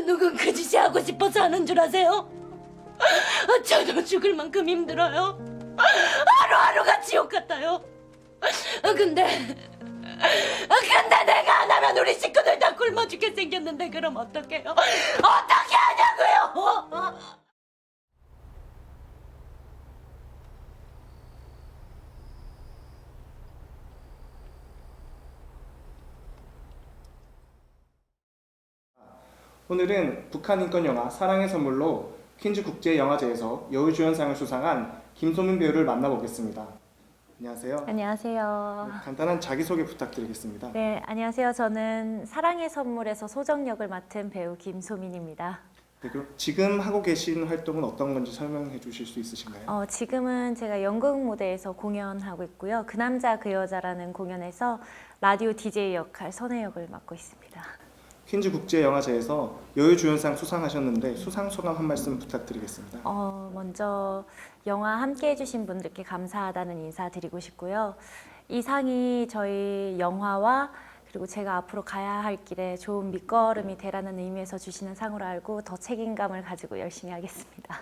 누군 그 짓이 하고 싶어서 하는 줄 아세요? 저도 죽을 만큼 힘들어요. 하루하루가 지옥 같아요. 근데 내가 안 하면 우리 식구들 다 굶어 죽게 생겼는데 그럼 어떡해요? 어떻게 하냐고요? 오늘은 북한 인권 영화 사랑의 선물로 퀸즈 국제영화제에서 여우주연상을 수상한 김소민 배우를 만나보겠습니다. 안녕하세요. 안녕하세요. 간단한 자기소개 부탁드리겠습니다. 네, 안녕하세요. 저는 사랑의 선물에서 소정 역을 맡은 배우 김소민입니다. 네, 그럼 지금 하고 계신 활동은 어떤 건지 설명해 주실 수 있으신가요? 지금은 제가 연극 무대에서 공연하고 있고요. 그 남자 그 여자라는 공연에서 라디오 DJ 역할 선혜 역을 맡고 있습니다. 퀸즈 국제영화제에서 여우주연상 수상하셨는데 수상 소감 한 말씀 부탁드리겠습니다. 먼저 영화 함께 해주신 분들께 감사하다는 인사 드리고 싶고요. 이 상이 저희 영화와 그리고 제가 앞으로 가야 할 길에 좋은 밑거름이 되라는 의미에서 주시는 상으로 알고 더 책임감을 가지고 열심히 하겠습니다.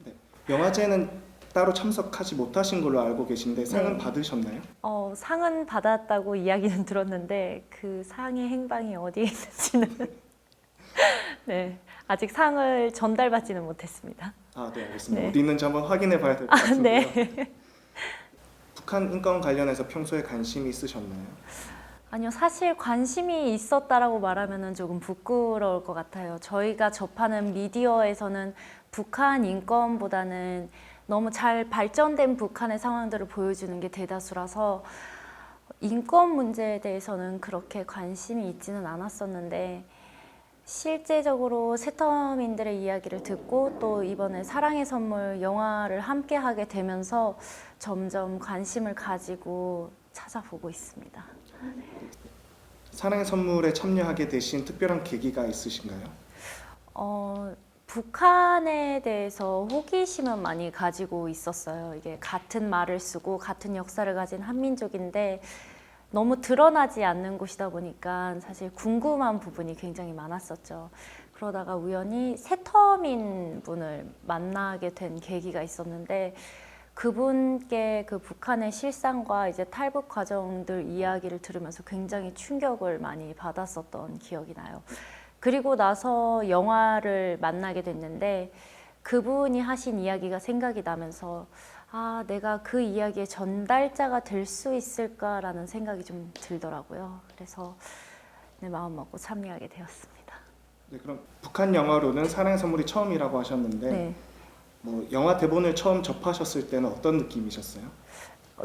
네, 영화제는 따로 참석하지 못하신 걸로 알고 계신데 상은 네. 받으셨나요? 상은 받았다고 이야기는 들었는데 그 상의 행방이 어디에 있는지는 네, 아직 상을 전달받지는 못했습니다. 네, 알겠습니다. 네. 어디 있는지 한번 확인해 봐야 될 것 같은데요. 네. 북한 인권 관련해서 평소에 관심이 있으셨나요? 아니요, 사실 관심이 있었다라고 말하면 조금 부끄러울 것 같아요. 저희가 접하는 미디어에서는 북한 인권보다는 너무 잘 발전된 북한의 상황들을 보여주는 게 대다수라서 인권 문제에 대해서는 그렇게 관심이 있지는 않았었는데 실제적으로 새터민들의 이야기를 듣고 또 이번에 사랑의 선물 영화를 함께 하게 되면서 점점 관심을 가지고 찾아보고 있습니다. 사랑의 선물에 참여하게 되신 특별한 계기가 있으신가요? 북한에 대해서 호기심은 많이 가지고 있었어요. 이게 같은 말을 쓰고 같은 역사를 가진 한민족인데 너무 드러나지 않는 곳이다 보니까 사실 궁금한 부분이 굉장히 많았었죠. 그러다가 우연히 새터민 분을 만나게 된 계기가 있었는데 그분께 그 북한의 실상과 이제 탈북 과정들 이야기를 들으면서 굉장히 충격을 많이 받았었던 기억이 나요. 그리고 나서 영화를 만나게 됐는데 그분이 하신 이야기가 생각이 나면서 내가 그 이야기의 전달자가 될 수 있을까라는 생각이 좀 들더라고요. 그래서 마음 먹고 참여하게 되었습니다. 네, 그럼 북한 영화로는 사랑의 선물이 처음이라고 하셨는데 네. 영화 대본을 처음 접하셨을 때는 어떤 느낌이셨어요?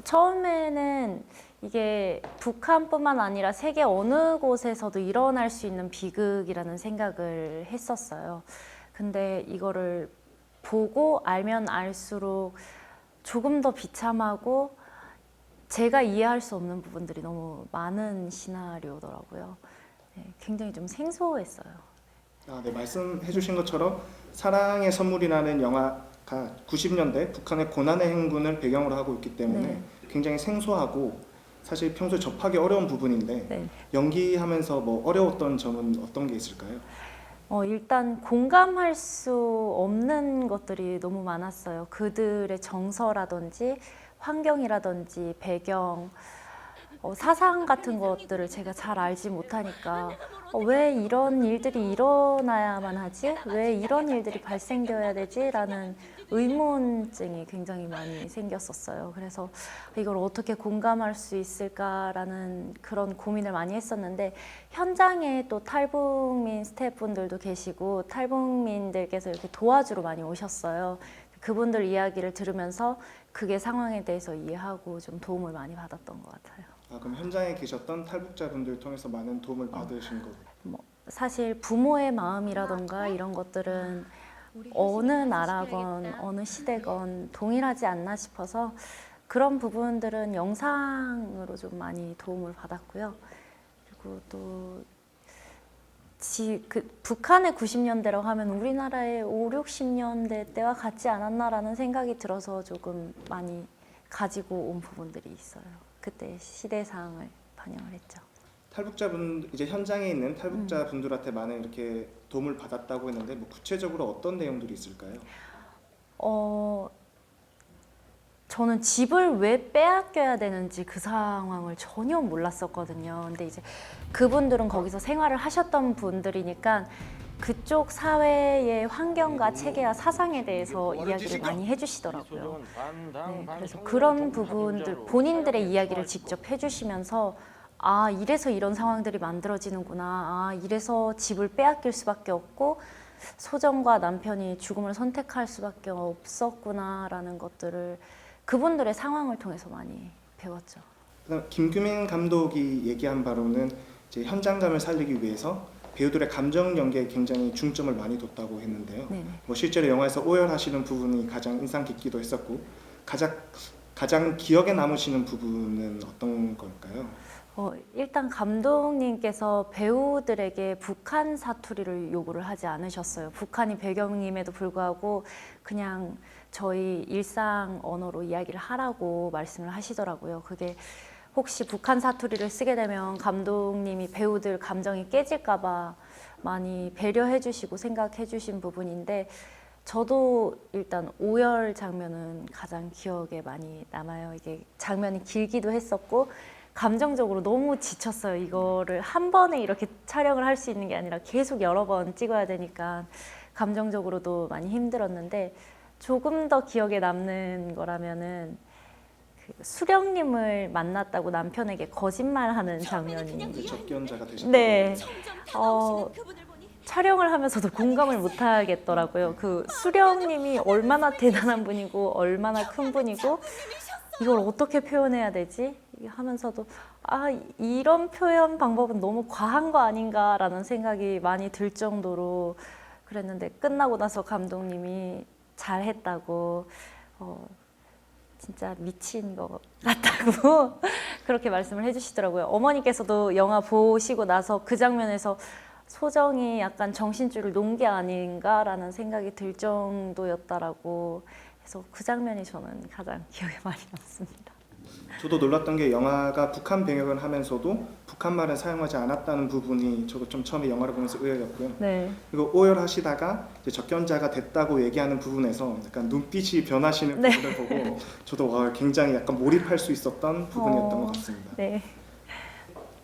처음에는 이게 북한뿐만 아니라 세계 어느 곳에서도 일어날 수 있는 비극이라는 생각을 했었어요. 근데 이거를 보고 알면 알수록 조금 더 비참하고 제가 이해할 수 없는 부분들이 너무 많은 시나리오더라고요. 네, 굉장히 좀 생소했어요. 네, 말씀해 주신 것처럼 사랑의 선물이라는 영화가 90년대 북한의 고난의 행군을 배경으로 하고 있기 때문에 네. 굉장히 생소하고 사실 평소에 접하기 어려운 부분인데 네. 연기하면서 어려웠던 점은 어떤 게 있을까요? 일단 공감할 수 없는 것들이 너무 많았어요. 그들의 정서라든지 환경이라든지 배경, 사상 같은 것들을 제가 잘 알지 못하니까 왜 이런 일들이 일어나야만 하지? 왜 이런 일들이 발생되어야 되지? 라는 의문증이 굉장히 많이 생겼었어요. 그래서 이걸 어떻게 공감할 수 있을까라는 그런 고민을 많이 했었는데 현장에 또 탈북민 스태프분들도 계시고 탈북민들께서 이렇게 도와주러 많이 오셨어요. 그분들 이야기를 들으면서 그게 상황에 대해서 이해하고 좀 도움을 많이 받았던 것 같아요. 그럼 현장에 계셨던 탈북자분들 통해서 많은 도움을 받으신 거고. 사실 부모의 마음이라던가 이런 것들은 어느 나라건 어느 시대건 동일하지 않나 싶어서 그런 부분들은 영상으로 좀 많이 도움을 받았고요. 그리고 또 북한의 90년대라고 하면 우리나라의 5, 60년대 때와 같지 않았나라는 생각이 들어서 조금 많이 가지고 온 부분들이 있어요. 그때 시대상을 반영을 했죠. 탈북자분 이제 현장에 있는 탈북자분들한테 많은 이렇게 도움을 받았다고 했는데 뭐 구체적으로 어떤 내용들이 있을까요? 저는 집을 왜 빼앗겨야 되는지 그 상황을 전혀 몰랐었거든요. 근데 이제 그분들은 거기서 생활을 하셨던 분들이니까 그쪽 사회의 환경과 체계와 사상에 대해서 이야기를 많이 해주시더라고요. 네, 그래서 그런 부분들 본인들의 이야기를 직접 해주시면서 아 이래서 이런 상황들이 만들어지는구나. 아 이래서 집을 빼앗길 수밖에 없고 소정과 남편이 죽음을 선택할 수밖에 없었구나라는 것들을 그분들의 상황을 통해서 많이 배웠죠. 그다음 김규민 감독이 얘기한 바로는 이제 현장감을 살리기 위해서 배우들의 감정 연기에 굉장히 중점을 많이 뒀다고 했는데요. 네네. 뭐 실제로 영화에서 오열하시는 부분이 가장 인상 깊기도 했었고 가장 기억에 남으시는 부분은 어떤 걸까요? 일단 감독님께서 배우들에게 북한 사투리를 요구를 하지 않으셨어요. 북한이 배경임에도 불구하고 그냥 저희 일상 언어로 이야기를 하라고 말씀을 하시더라고요. 그게 혹시 북한 사투리를 쓰게 되면 감독님이 배우들 감정이 깨질까 봐 많이 배려해 주시고 생각해 주신 부분인데 저도 일단 오열 장면은 가장 기억에 많이 남아요. 이게 장면이 길기도 했었고 감정적으로 너무 지쳤어요. 이거를 한 번에 이렇게 촬영을 할 수 있는 게 아니라 계속 여러 번 찍어야 되니까 감정적으로도 많이 힘들었는데 조금 더 기억에 남는 거라면은 그 수령님을 만났다고 남편에게 거짓말하는 장면이 접견자가 되셨던 네. 거예요. 촬영을 하면서도 공감을 못 하겠더라고요. 그 수령님이 얼마나 대단한 분이고 얼마나 큰 분이고 이걸 어떻게 표현해야 되지? 하면서도 아 이런 표현 방법은 너무 과한 거 아닌가라는 생각이 많이 들 정도로 그랬는데 끝나고 나서 감독님이 잘했다고 진짜 미친 것 같다고 그렇게 말씀을 해주시더라고요. 어머니께서도 영화 보시고 나서 그 장면에서 소정이 약간 정신줄을 놓은 게 아닌가라는 생각이 들 정도였다라고 해서 그 장면이 저는 가장 기억에 많이 남습니다. 저도 놀랐던 게 영화가 북한 배경을 하면서도 북한말을 사용하지 않았다는 부분이 저도 좀 처음에 영화를 보면서 의외였고요. 네. 그리고 오열하시다가 이제 접견자가 됐다고 얘기하는 부분에서 약간 눈빛이 변하시는 네. 부분을 보고 저도 굉장히 약간 몰입할 수 있었던 부분이었던 것 같습니다. 네.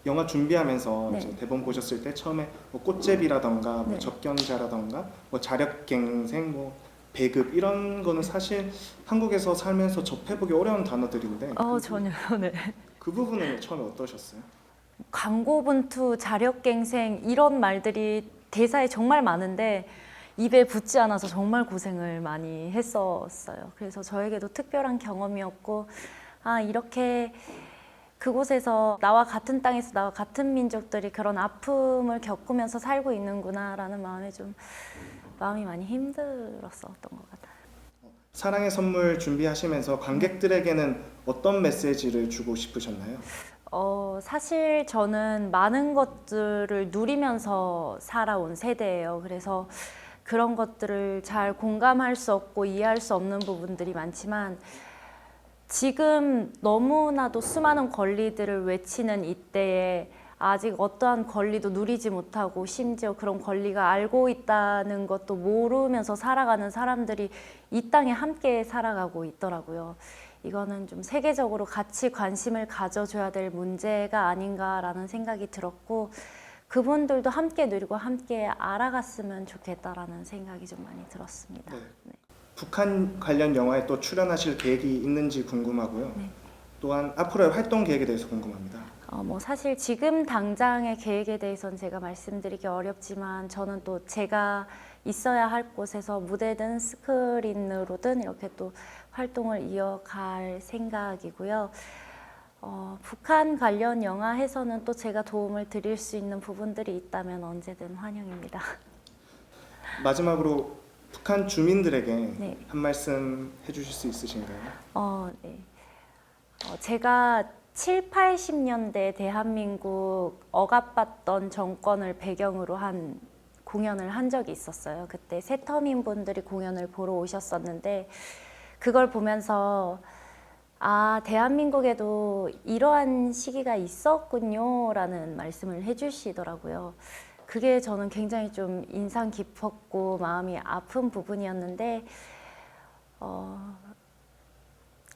영화 준비하면서 네. 이제 대본 보셨을 때 처음에 뭐 꽃제비라던가 뭐 네. 접견자라던가 뭐 자력갱생 뭐 배급 이런 거는 사실 한국에서 살면서 접해보기 어려운 단어들인데 전혀요. 네. 그 부분은 처음에 어떠셨어요? 광고분투, 자력갱생 이런 말들이 대사에 정말 많은데 입에 붙지 않아서 정말 고생을 많이 했었어요. 그래서 저에게도 특별한 경험이었고 아 이렇게 그곳에서 나와 같은 땅에서 나와 같은 민족들이 그런 아픔을 겪으면서 살고 있는구나라는 마음이 많이 힘들었었던 것 같아요. 사랑의 선물 준비하시면서 관객들에게는 어떤 메시지를 주고 싶으셨나요? 사실 저는 많은 것들을 누리면서 살아온 세대예요. 그래서 그런 것들을 잘 공감할 수 없고 이해할 수 없는 부분들이 많지만 지금 너무나도 수많은 권리들을 외치는 이때에 아직 어떠한 권리도 누리지 못하고 심지어 그런 권리가 알고 있다는 것도 모르면서 살아가는 사람들이 이 땅에 함께 살아가고 있더라고요. 이거는 좀 세계적으로 같이 관심을 가져줘야 될 문제가 아닌가라는 생각이 들었고 그분들도 함께 누리고 함께 알아갔으면 좋겠다라는 생각이 좀 많이 들었습니다. 네. 네. 북한 관련 영화에 또 출연하실 계획이 있는지 궁금하고요. 네. 또한 앞으로의 활동 계획에 대해서 궁금합니다. 사실 지금 당장의 계획에 대해서는 제가 말씀드리기 어렵지만 저는 또 제가 있어야 할 곳에서 무대든 스크린으로든 이렇게 또 활동을 이어갈 생각이고요. 북한 관련 영화에서는 또 제가 도움을 드릴 수 있는 부분들이 있다면 언제든 환영입니다. 마지막으로 북한 주민들에게 네. 한 말씀 해주실 수 있으신가요? 네. 제가 7, 80년대 대한민국 억압받던 정권을 배경으로 한 공연을 한 적이 있었어요. 그때 새터민 분들이 공연을 보러 오셨었는데 그걸 보면서 아, 대한민국에도 이러한 시기가 있었군요 라는 말씀을 해주시더라고요. 그게 저는 굉장히 좀 인상 깊었고 마음이 아픈 부분이었는데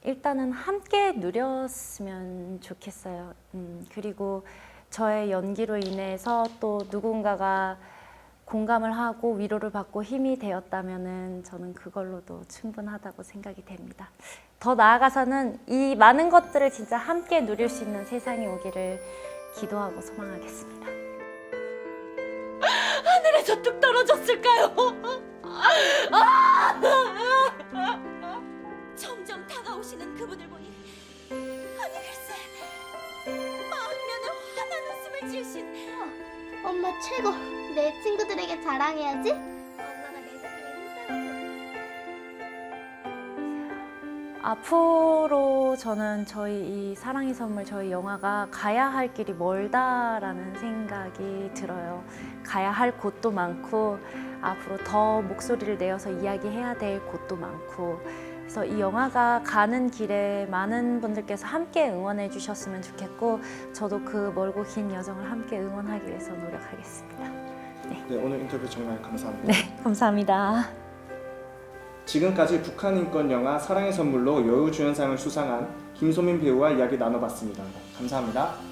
일단은 함께 누렸으면 좋겠어요. 그리고 저의 연기로 인해서 또 누군가가 공감을 하고 위로를 받고 힘이 되었다면은 저는 그걸로도 충분하다고 생각이 됩니다. 더 나아가서는 이 많은 것들을 진짜 함께 누릴 수 있는 세상이 오기를 기도하고 소망하겠습니다. 하늘에서 뚝 떨어졌을까요? 점점 다가오시는 그분을 보니 아니 글쎄 만면에 환한 웃음을 지으신 엄마 최고. 내 친구들에게 자랑해야지. 엄마가 내 생명에 힘써줬어. 앞으로 저는 저희 이 사랑의 선물 저희 영화가 가야 할 길이 멀다라는 생각이 들어요. 가야 할 곳도 많고 앞으로 더 목소리를 내어서 이야기해야 될 곳도 많고 그래서 이 영화가 가는 길에 많은 분들께서 함께 응원해 주셨으면 좋겠고 저도 그 멀고 긴 여정을 함께 응원하기 위해서 노력하겠습니다. 네, 오늘 인터뷰 정말 감사합니다. 네, 감사합니다. 지금까지 북한 인권 영화 사랑의 선물로 여우주연상을 수상한 김소민 배우와 이야기 나눠봤습니다. 감사합니다.